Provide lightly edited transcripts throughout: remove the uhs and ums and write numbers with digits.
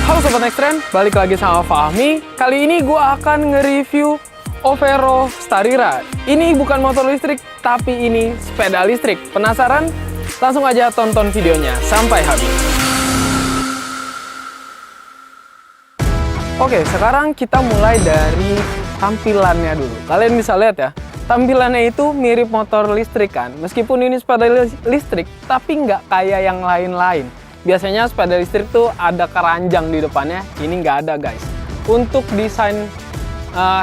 Halo Sobat Ekstren, balik lagi sama Fahmi. Kali ini gue akan nge-review Overo Starira. Ini bukan motor listrik, tapi ini sepeda listrik. Penasaran? Langsung aja tonton videonya sampai habis. Oke, sekarang kita mulai dari tampilannya dulu. Kalian bisa lihat ya, tampilannya itu mirip motor listrik kan. Meskipun ini sepeda listrik, tapi nggak kayak yang lain-lain. Biasanya sepeda listrik tuh ada keranjang di depannya, ini nggak ada guys. Untuk desain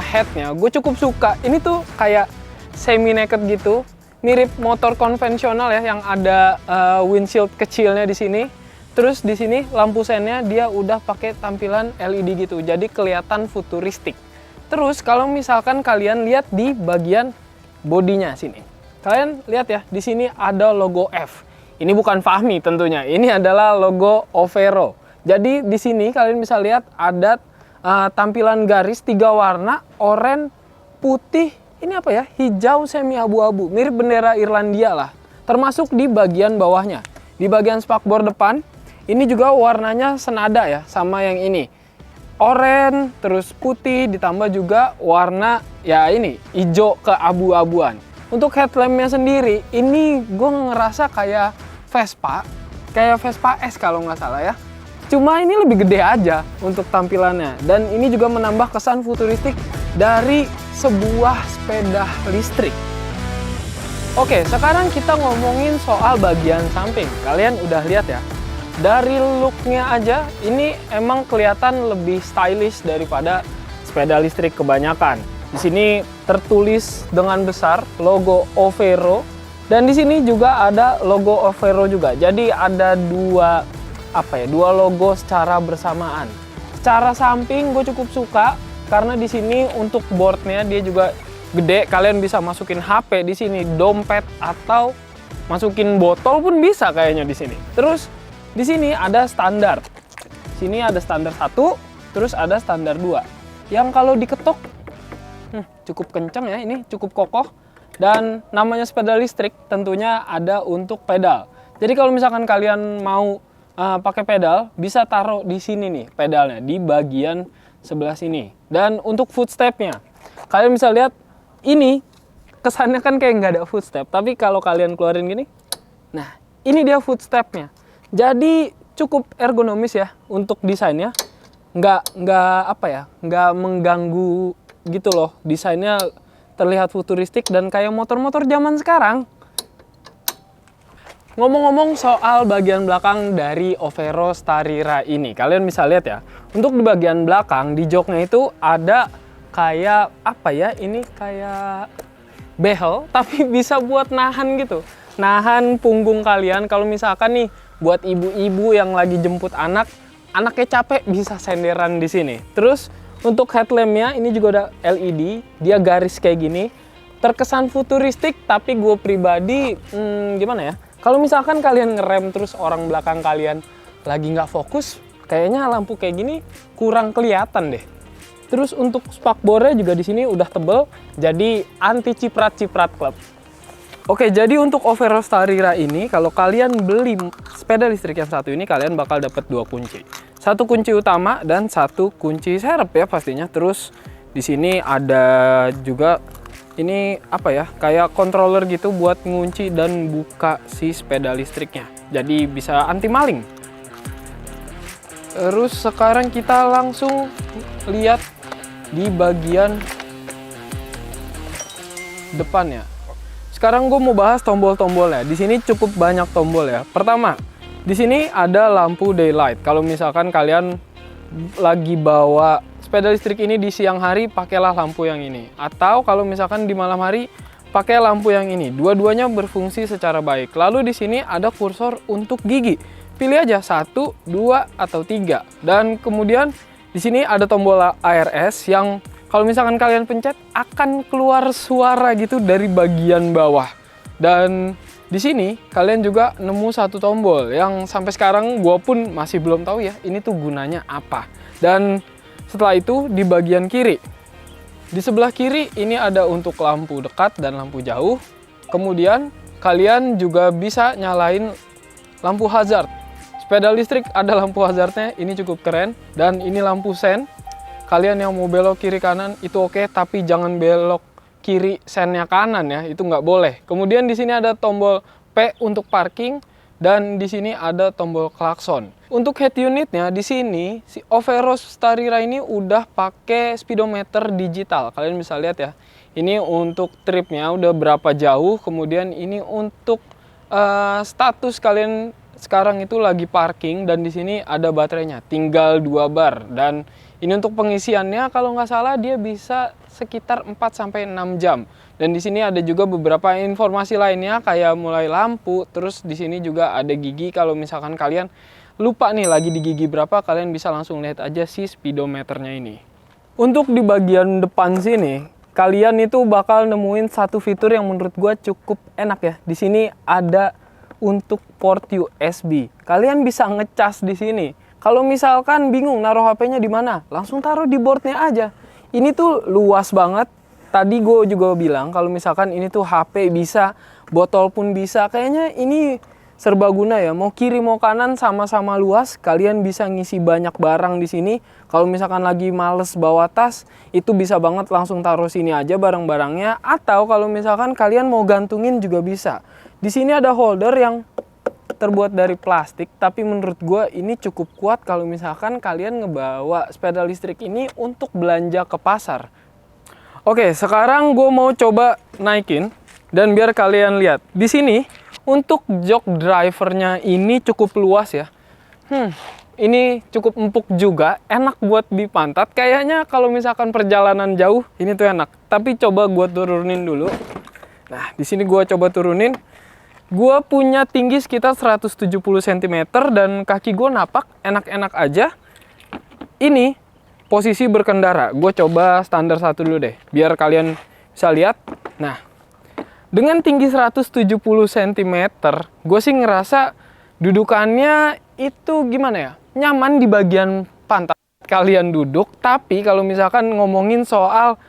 headnya, gue cukup suka. Ini tuh kayak semi naked gitu, mirip motor konvensional ya, yang ada windshield kecilnya di sini. Terus di sini lampu sennya dia udah pakai tampilan LED gitu, jadi kelihatan futuristik. Terus kalau misalkan kalian lihat di bagian bodinya sini, kalian lihat ya, di sini ada logo F. Ini bukan Fahmi tentunya, ini adalah logo Overo. Jadi di sini kalian bisa lihat ada tampilan garis 3 warna, oranye, putih, ini apa ya, hijau semi abu-abu, mirip bendera Irlandia lah. Termasuk di bagian bawahnya, di bagian spakbor depan, ini juga warnanya senada ya sama yang ini. Oranye, terus putih, ditambah juga warna ya ini, hijau ke abu-abuan. Untuk headlampnya sendiri, ini gue ngerasa kayak Vespa S kalau nggak salah ya. Cuma ini lebih gede aja untuk tampilannya. Dan ini juga menambah kesan futuristik dari sebuah sepeda listrik. Oke, sekarang kita ngomongin soal bagian samping. Kalian udah lihat ya, dari looknya aja, ini emang kelihatan lebih stylish daripada sepeda listrik kebanyakan. Di sini tertulis dengan besar logo Overo. Dan di sini juga ada logo Overo juga. Jadi ada dua logo secara bersamaan. Secara samping gue cukup suka karena di sini untuk boardnya dia juga gede. Kalian bisa masukin HP di sini, dompet atau masukin botol pun bisa kayaknya di sini. Terus di sini ada standar. Sini ada standar 1, terus ada standar 2. Yang kalau diketok cukup kencang ya, ini cukup kokoh. Dan namanya sepeda listrik tentunya ada untuk pedal. Jadi kalau misalkan kalian mau pakai pedal, bisa taruh di sini nih pedalnya, di bagian sebelah sini. Dan untuk footstepnya, kalian bisa lihat ini kesannya kan kayak nggak ada footstep. Tapi kalau kalian keluarin gini, nah ini dia footstepnya. Jadi cukup ergonomis ya untuk desainnya. Nggak mengganggu gitu loh. Desainnya terlihat futuristik dan kayak motor-motor zaman sekarang. Ngomong-ngomong soal bagian belakang dari Overo Starira ini, kalian bisa lihat ya, untuk di bagian belakang di joknya itu ada kayak ini kayak behel, tapi bisa buat nahan gitu, nahan punggung kalian. Kalau misalkan nih buat ibu-ibu yang lagi jemput anaknya capek, bisa senderan di sini. Terus untuk headlampnya ini juga ada LED, dia garis kayak gini, terkesan futuristik. Tapi gue pribadi gimana ya, kalau misalkan kalian ngerem terus orang belakang kalian lagi nggak fokus, kayaknya lampu kayak gini kurang kelihatan deh. Terus untuk spakbornya juga di sini udah tebel, jadi anti ciprat-ciprat klep. Oke, jadi untuk Overo Starira ini, kalau kalian beli sepeda listrik yang satu ini, kalian bakal dapat 2 kunci. 1 kunci utama dan 1 kunci serep ya pastinya. Terus di sini ada juga ini kayak controller gitu buat ngunci dan buka si sepeda listriknya. Jadi bisa anti maling. Terus sekarang kita langsung lihat di bagian depannya. Sekarang gue mau bahas tombol-tombolnya. Di sini cukup banyak tombol ya. Pertama, di sini ada lampu daylight. Kalau misalkan kalian lagi bawa sepeda listrik ini di siang hari, pakailah lampu yang ini. Atau kalau misalkan di malam hari, pakai lampu yang ini. Dua-duanya berfungsi secara baik. Lalu di sini ada kursor untuk gigi. Pilih aja 1, 2, atau 3. Dan kemudian di sini ada tombol ARS yang kalau misalkan kalian pencet akan keluar suara gitu dari bagian bawah. Dan di sini kalian juga nemu 1 tombol yang sampai sekarang gue pun masih belum tahu ya ini tuh gunanya apa. Dan setelah itu di bagian kiri, di sebelah kiri ini ada untuk lampu dekat dan lampu jauh. Kemudian kalian juga bisa nyalain lampu hazard. Sepeda listrik ada lampu hazardnya, ini cukup keren. Dan ini lampu sen. Kalian yang mau belok kiri kanan itu oke, tapi jangan belok kiri sennya kanan ya, itu nggak boleh. Kemudian di sini ada tombol P untuk parking dan di sini ada tombol klakson. Untuk head unitnya di sini si Overo Starira ini udah pakai speedometer digital. Kalian bisa lihat ya. Ini untuk tripnya udah berapa jauh, kemudian ini untuk status kalian sekarang itu lagi parking dan di sini ada baterainya, tinggal 2 bar. Dan ini untuk pengisiannya kalau nggak salah dia bisa sekitar 4-6 jam. Dan di sini ada juga beberapa informasi lainnya kayak mulai lampu, terus di sini juga ada gigi. Kalau misalkan kalian lupa nih lagi di gigi berapa, kalian bisa langsung lihat aja si speedometernya ini. Untuk di bagian depan sini, kalian itu bakal nemuin satu fitur yang menurut gue cukup enak ya. Di sini ada untuk port USB. Kalian bisa ngecas di sini. Kalau misalkan bingung naruh HP-nya di mana, langsung taruh di boardnya aja. Ini tuh luas banget. Tadi gue juga bilang kalau misalkan ini tuh HP bisa, botol pun bisa. Kayaknya ini serbaguna ya. Mau kiri mau kanan sama-sama luas. Kalian bisa ngisi banyak barang di sini. Kalau misalkan lagi males bawa tas, itu bisa banget langsung taruh sini aja barang-barangnya. Atau kalau misalkan kalian mau gantungin juga bisa. Di sini ada holder yang terbuat dari plastik, tapi menurut gue ini cukup kuat kalau misalkan kalian ngebawa sepeda listrik ini untuk belanja ke pasar. Oke, sekarang gue mau coba naikin dan biar kalian lihat. Di sini untuk jok drivernya ini cukup luas ya. Ini cukup empuk juga, enak buat di pantat. Kayaknya kalau misalkan perjalanan jauh ini tuh enak. Tapi coba gue turunin dulu. Nah, di sini gue coba turunin. Gue punya tinggi sekitar 170 cm dan kaki gue napak enak-enak aja. Ini posisi berkendara. Gue coba standar 1 dulu deh, biar kalian bisa lihat. Nah, dengan tinggi 170 cm, gue sih ngerasa dudukannya itu gimana ya? Nyaman di bagian pantat kalian duduk. Tapi kalau misalkan ngomongin soal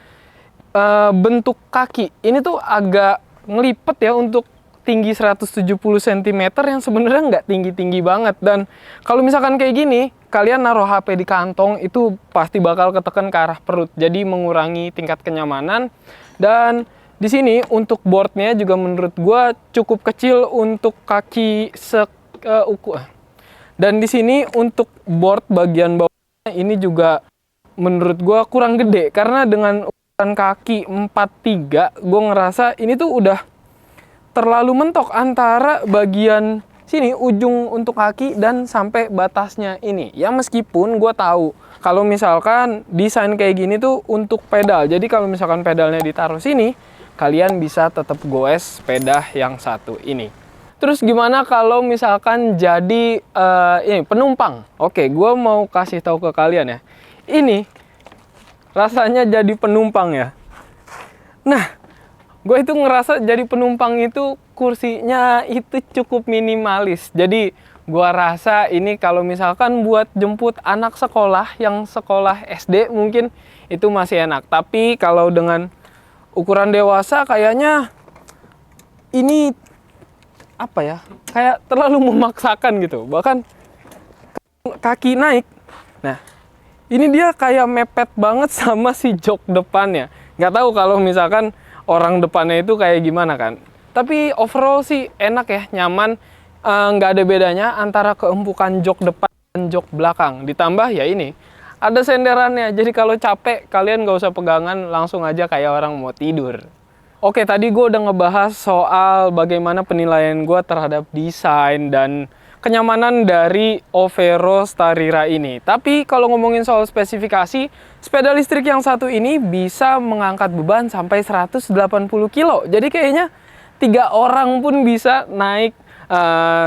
bentuk kaki, ini tuh agak ngelipet ya untuk tinggi 170 cm yang sebenarnya nggak tinggi-tinggi banget. Dan kalau misalkan kayak gini, kalian naruh HP di kantong itu pasti bakal ketekan ke arah perut. Jadi mengurangi tingkat kenyamanan. Dan di sini untuk boardnya juga menurut gue cukup kecil untuk kaki dan di sini untuk board bagian bawahnya ini juga menurut gue kurang gede. Karena dengan ukuran kaki 43, gue ngerasa ini tuh udah terlalu mentok antara bagian sini ujung untuk kaki dan sampai batasnya ini. Ya meskipun gue tahu kalau misalkan desain kayak gini tuh untuk pedal. Jadi kalau misalkan pedalnya ditaruh sini, kalian bisa tetap goes sepeda yang satu ini. Terus gimana kalau misalkan jadi ini penumpang? Oke, gue mau kasih tahu ke kalian ya. Ini rasanya jadi penumpang ya. Nah, gue itu ngerasa jadi penumpang itu kursinya itu cukup minimalis. Jadi gue rasa ini kalau misalkan buat jemput anak sekolah yang sekolah SD mungkin itu masih enak. Tapi kalau dengan ukuran dewasa kayaknya ini apa ya? Kayak terlalu memaksakan gitu. Bahkan kaki naik. Nah, ini dia kayak mepet banget sama si jok depannya. Nggak tahu kalau misalkan orang depannya itu kayak gimana kan. Tapi overall sih enak ya, nyaman. Nggak ada bedanya antara keempukan jok depan dan jok belakang. Ditambah ya ini, ada senderannya. Jadi kalau capek, kalian nggak usah pegangan, langsung aja kayak orang mau tidur. Oke, tadi gue udah ngebahas soal bagaimana penilaian gue terhadap desain dan kenyamanan dari Overo Starira ini. Tapi kalau ngomongin soal spesifikasi, sepeda listrik yang satu ini bisa mengangkat beban sampai 180 kilo. Jadi kayaknya 3 orang pun bisa naik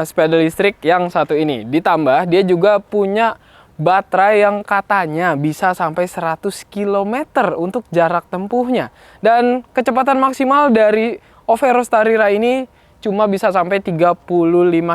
sepeda listrik yang satu ini. Ditambah dia juga punya baterai yang katanya bisa sampai 100 km untuk jarak tempuhnya. Dan kecepatan maksimal dari Overo Starira ini cuma bisa sampai 35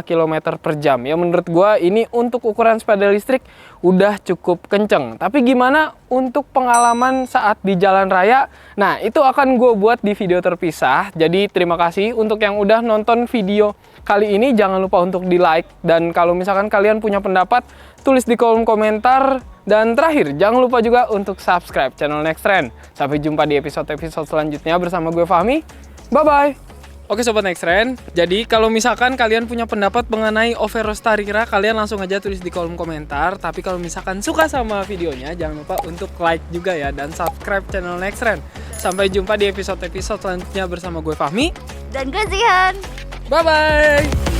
km per jam. Ya menurut gua ini untuk ukuran sepeda listrik udah cukup kenceng. Tapi gimana untuk pengalaman saat di jalan raya? Nah, itu akan gue buat di video terpisah. Jadi terima kasih untuk yang udah nonton video kali ini. Jangan lupa untuk di like. Dan kalau misalkan kalian punya pendapat, tulis di kolom komentar. Dan terakhir, jangan lupa juga untuk subscribe channel Next Trend. Sampai jumpa di episode-episode selanjutnya bersama gue Fahmi. Bye-bye! Oke Sobat Next Trend, jadi kalau misalkan kalian punya pendapat mengenai Overo Starira, kalian langsung aja tulis di kolom komentar. Tapi kalau misalkan suka sama videonya, jangan lupa untuk like juga ya, dan subscribe channel Next Trend. Sampai jumpa di episode-episode selanjutnya bersama gue Fahmi. Dan gue Zihan. Bye-bye!